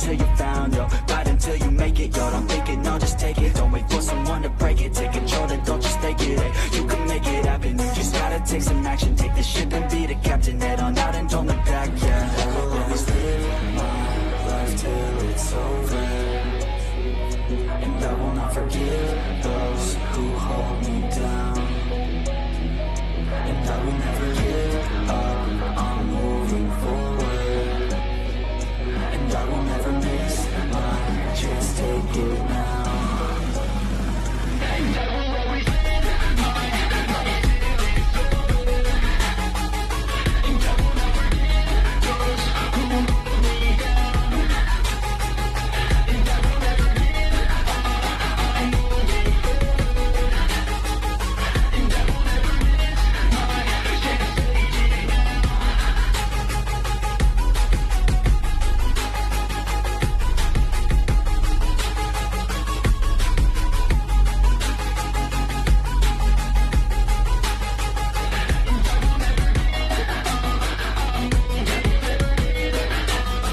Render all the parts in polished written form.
until you found, yo. Fight until you make it, yo. Don't think it, no, just take it. Don't wait for someone to break it. Take control, then don't just take it. Hey, you can make it happen. You just gotta take some action. Take the ship and be the captain. Head on out and don't look back, yeah. I will always live my life till it's over, and I will not forgive those who hold me down. And I will never give up, I'm moving forward, and I will never miss my chance, take it now. And I will always live my life till it's over, and I will never give those who hold me down. And I will never give up, I'm moving forward, and I will never miss my chance, take it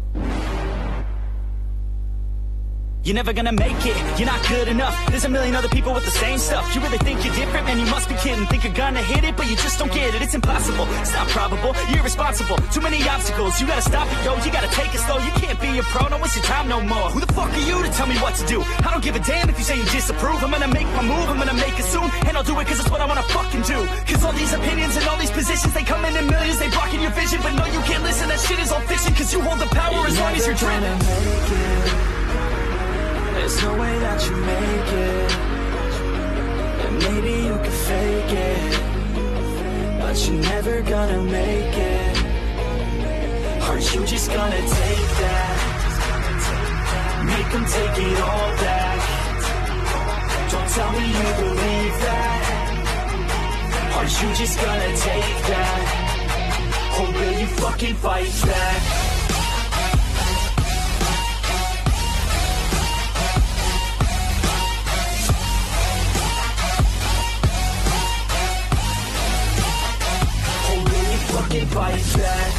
now. You're never gonna make it, you're not good enough. There's a million other people with the same stuff. You really think you're different? Man, you must be kidding. Think you're gonna hit it, but you just don't get it. It's impossible, it's not probable, you're irresponsible. Too many obstacles, you gotta stop it, yo. You gotta take it slow, you can't be a pro. Don't waste your time no more. Who the fuck are you to tell me what to do? I don't give a damn if you say you disapprove. I'm gonna make my move, I'm gonna make it soon. And I'll do it cause it's what I wanna fucking do. Cause all these opinions and all these positions, they come in millions, they blocking your vision. But no, you can't listen, that shit is all fiction. Cause you hold the power as long as you're dreaming. There's no way that you make it, and maybe you can fake it, but you're never gonna make it. Aren't you just gonna take that? Make them take it all back. Don't tell me you believe that. Aren't you just gonna take that? Or will you fucking fight back? Fucking fight back.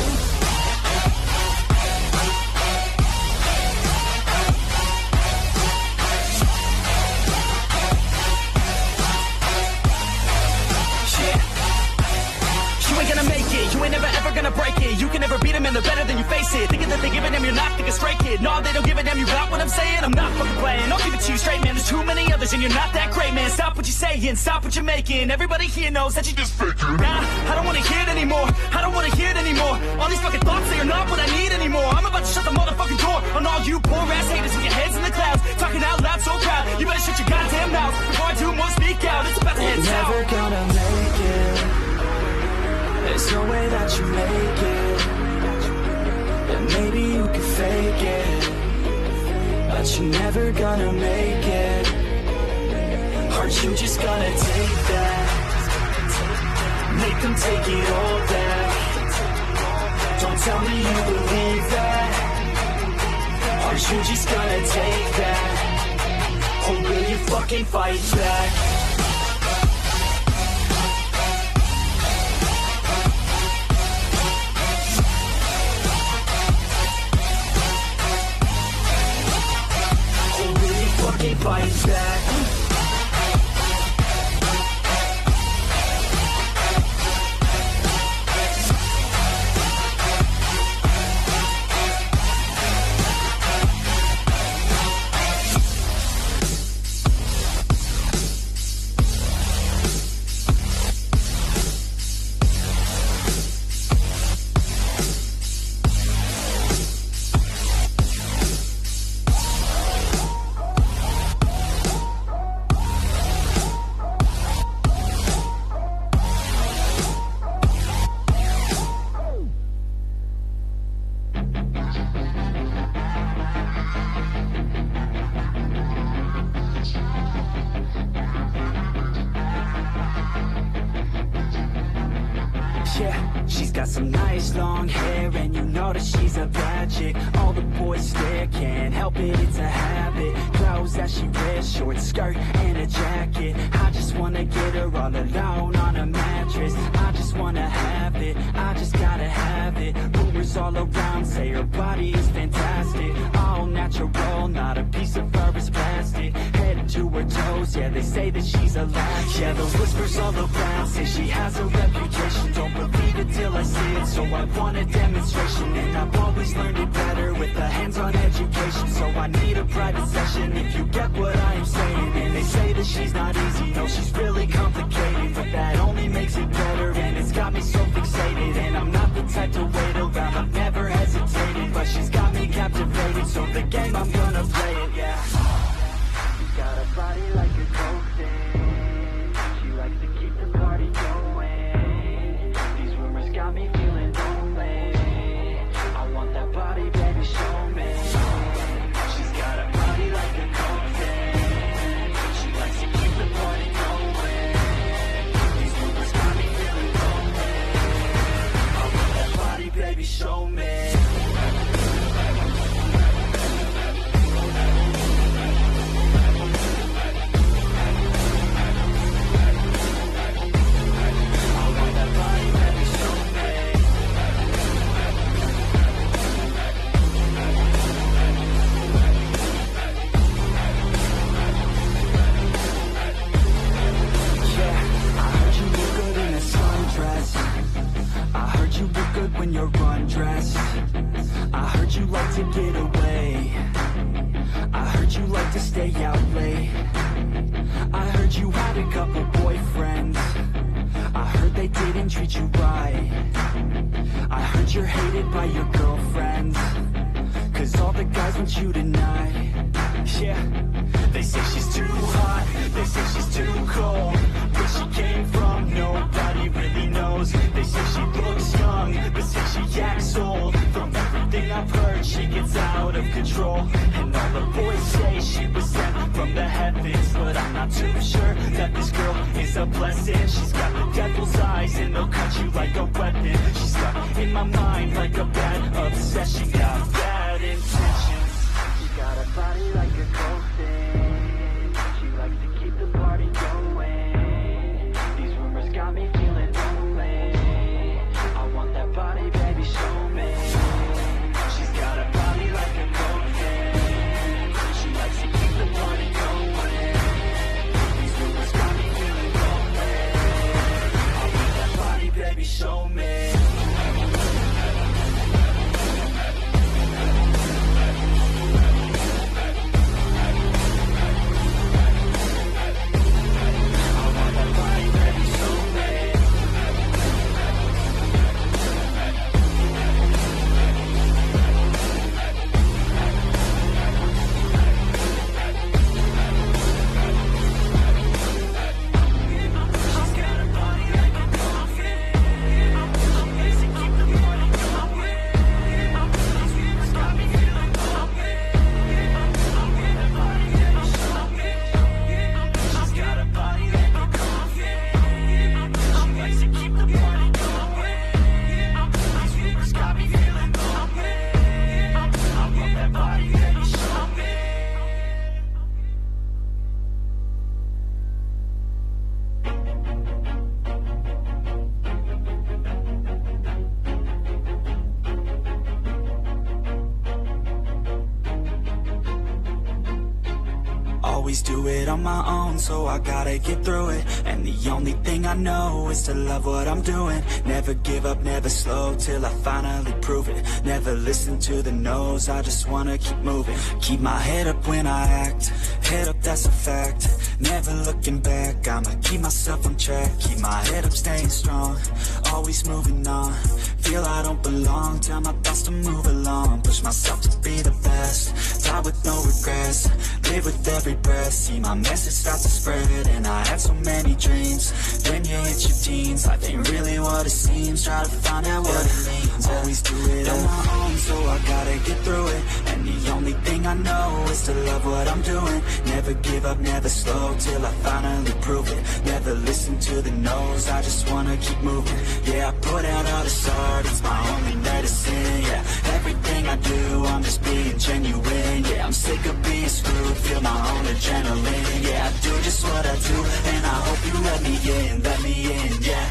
You ain't gonna make it, you ain't never ever gonna break it. You can never beat them and they're better than you face it. Thinking that they give a damn, you're not thinking straight, kid. No, they don't give a damn, you got what I'm saying? I'm not fucking playing, I'll give it to you straight, man. There's too many others and you're not that great, man. Stop what you're saying, stop what you're making. Everybody here knows that you just faking. Nah, I don't wanna hear it anymore, I don't wanna hear it anymore. All these fucking thoughts, they are not what I need anymore. I'm about to shut the motherfucking door on all you poor ass haters with your heads in the clouds. Talking out loud so proud, you better shut your goddamn mouth before I do more, speak out. It's about to head south. You're never gonna make it. There's no way that you make it, and maybe you can fake it, but you're never gonna make it. Aren't you just gonna take that? Make them take it all back. Don't tell me you believe that. Aren't you just gonna take that? Or will you fucking fight back? Fight back. Yeah, she's got some nice long hair, and you know that she's a bad chick. All the boys stare, can't help it, it's a habit. habit. Clothes that she wears, short skirt and a jacket. I just wanna get her all alone on a mattress. I just wanna have it, I just gotta have it. Rumors all around say her body is fantastic. All natural, not a piece of fur is plastic. Head to her toes, yeah, they say that she's a latch. Yeah, the whispers all around say she has a reputation. Don't believe it till I see it, so I want a demonstration. And I've always learned it better with a hands-on education. So I need a private session if you get what I am saying. And they say that she's not easy, no, she's really complicated. But that only makes it better, and it's got me so fixated. And I'm not the type to wait around, I've never hesitated. But she's got me captivated, so the game, I'm gonna play it, yeah. You got a body like a cocaine. She likes to keep the party going. These rumors got me feeling lonely. I want that body, baby, show me. She's got a body like a cocaine. She likes to keep the party going. These rumors got me feeling lonely. I want that body, baby, show me. You look good when you're undressed. I heard you like to get away. I heard you like to stay out late. I heard you had a couple boyfriends. I heard they didn't treat you right. I heard you're hated by your girlfriends, 'cause all the guys want you tonight. Yeah, they say she's too hot, they say she's too cold. Where she came from, nobody really knows. They say she looks young, but say she acts old. From everything I've heard, she gets out of control. And all the boys say she was sent from the heavens, but I'm not too sure that this girl is a blessing. She's got the devil's eyes and they'll cut you like a weapon. She's stuck in my mind like a bad obsession. Got bad intentions. She got a body like a cocaine. She likes to keep the party going. These rumors got me feeling lonely. I want that body, baby, show me. She's got a body like a cocaine. She likes to keep the party going. These rumors got me feeling lonely. I want that body, baby, show me. Always do it on my own, so I gotta get through it. And the only thing I know is to love what I'm doing. Never give up, never slow, till I finally prove it. Never listen to the no's, I just wanna keep moving. Keep my head up when I act, head up, that's a fact. Never looking back, I'ma keep myself on track. Keep my head up, staying strong, always moving on. Feel I don't belong, tell my thoughts to move along. Push myself to be the best, die with no regrets. Live with every breath, see my message start to spread. And I had so many dreams, then you hit your teens. Life ain't really what it seems, try to find out what it means. Always do it on my own, so I gotta get through it. And the only thing I know is to love what I'm doing. Never give up, never slow, till I finally prove it. Never listen to the no's, I just wanna keep moving. Yeah, I put out all this art, it's my only medicine. Yeah, everything I do, I'm just being genuine. Yeah, I'm sick of being being screwed, feel my own adrenaline. Yeah, I do just what I do, and I hope you let me in, yeah.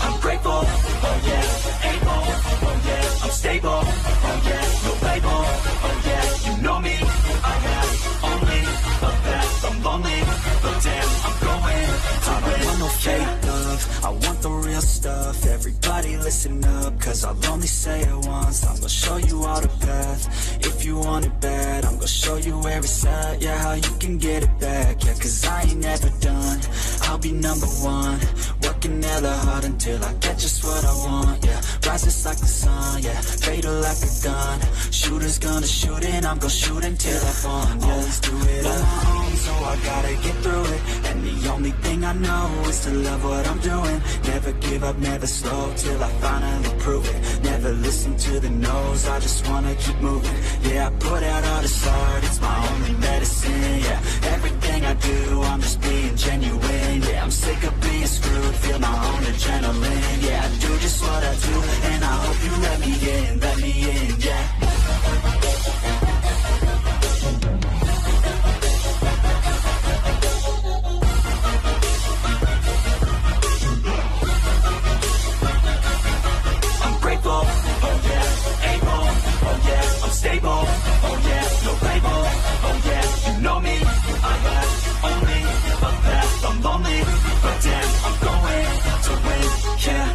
I'm grateful, oh yeah, able, oh yeah, I'm stable, oh yeah, no label, oh yeah, you know me, I have only a path, I'm lonely, but damn, I'm going to win. I want no fake love, I want the real stuff. Everybody listen up, cause I'll only say it once. I'm gonna show you all the path. If you want it bad, I'm gonna show you where it's at. Yeah, how you can get it back. Yeah, cause I ain't never done, I'll be number one. Working hella hard until I get just what I want. Yeah, rises like the sun, yeah, fatal like a gun. Shooter's gonna shoot and I'm gonna shoot until I fall. Yeah, always do it on my own, so I gotta get through it. And the only thing I know is to love what I'm doing. Never give up, never slow, till I finally prove it. Never listen to the no's, I just wanna keep moving. Yeah, I put out all this art, it's my only medicine. Yeah, everything I do, I'm just being genuine. Yeah, I'm sick of being screwed, feel my own adrenaline. Yeah, I do just what I do, and I hope you let me in, yeah. Oh yeah, able, oh yeah, I'm stable, oh yeah, no label, oh yeah, you know me, I have only a path, I'm lonely, but damn, I'm going to win, yeah.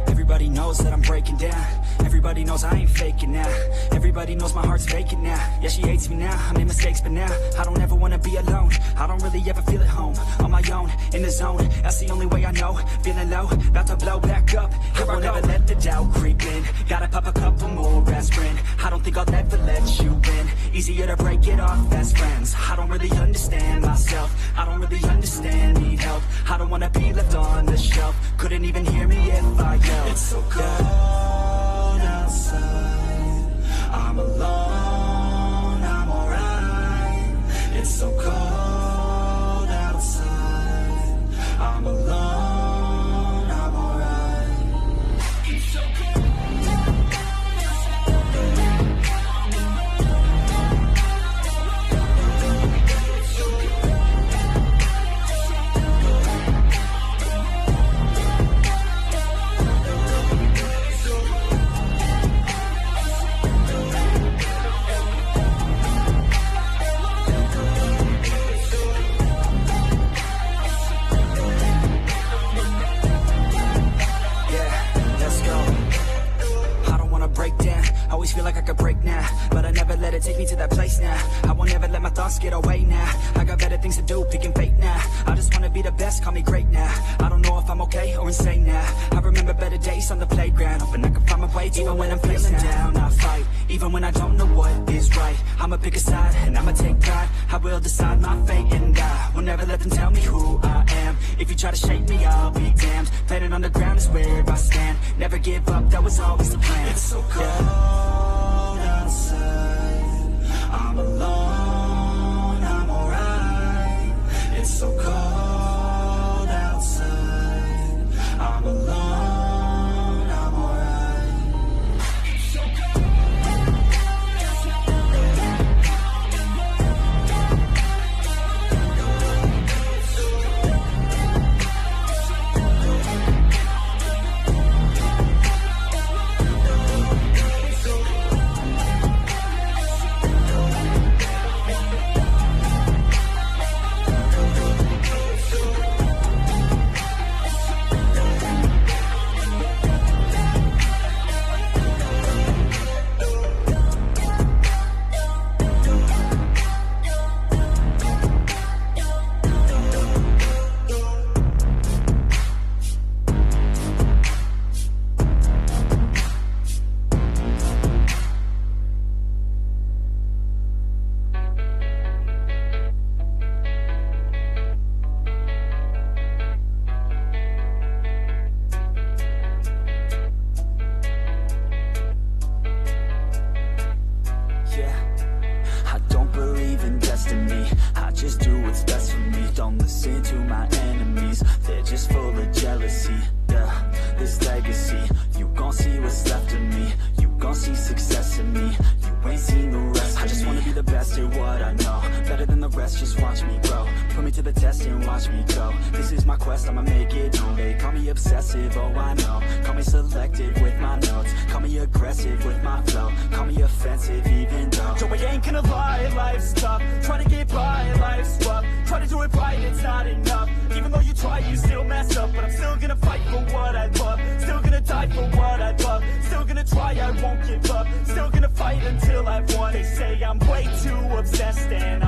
Everybody knows that I'm breaking down. Everybody knows I ain't faking now. Everybody knows my heart's vacant now. Yeah, she hates me now, I made mistakes but now I don't ever wanna be alone. I don't really ever feel at home. On my own, in the zone, that's the only way I know. Feeling low, about to blow back up. I won't ever let the doubt creep in. Gotta pop a couple more aspirin. I don't think I'll ever let you in. Easier to break it off best friends. I don't really understand myself. I don't really understand, need help. I don't wanna be left on the shelf. Couldn't even hear me if I yelled. It's so cold outside, I'm alone, I'm alright. It's so cold outside, I'm alone, I'm alright. It's so cold. Feel like I could break now, but I never let it take me to that place now. I won't ever let my thoughts get away now. I got better things to do, picking fate now. I just wanna be the best, call me great now. I don't know if I'm okay or insane now. I remember better days on the playground, hoping I can find my way. Even when I'm feeling down, I fight. Even when I don't know what is right, I'ma pick a side and I'ma take pride. I will decide my fate and I will never let them tell me who I am. If you try to shake me, I'll be damned. Planet on the ground is where I stand. Never give up, that was always the plan. It's so cold outside, I'm alone, I'm alright. It's so cold outside, I'm alone, I'm alright. It's so cold. So just do what's best for me. Don't listen to my enemies, they're just full of jealousy. Yeah, this legacy, you gon' see what's left of me. You gon' see success in me, you ain't seen the rest of me. I just wanna be the best at what I know, better than the rest, just watch me grow. Put me to the test and watch me go. This is my quest, I'ma make it known. They call me obsessive, oh I know. Call me selective with my notes, call me aggressive with my flow, call me offensive even though Joe, I ain't gonna lie, life's tough. Try to get by, life's rough. Try to do it right, it's not enough. Even though you try, you still mess up. But I'm still gonna fight for what I love. Still gonna die for what I love. Still gonna try, I won't give up. Still gonna fight until I've won. They say I'm way too obsessed and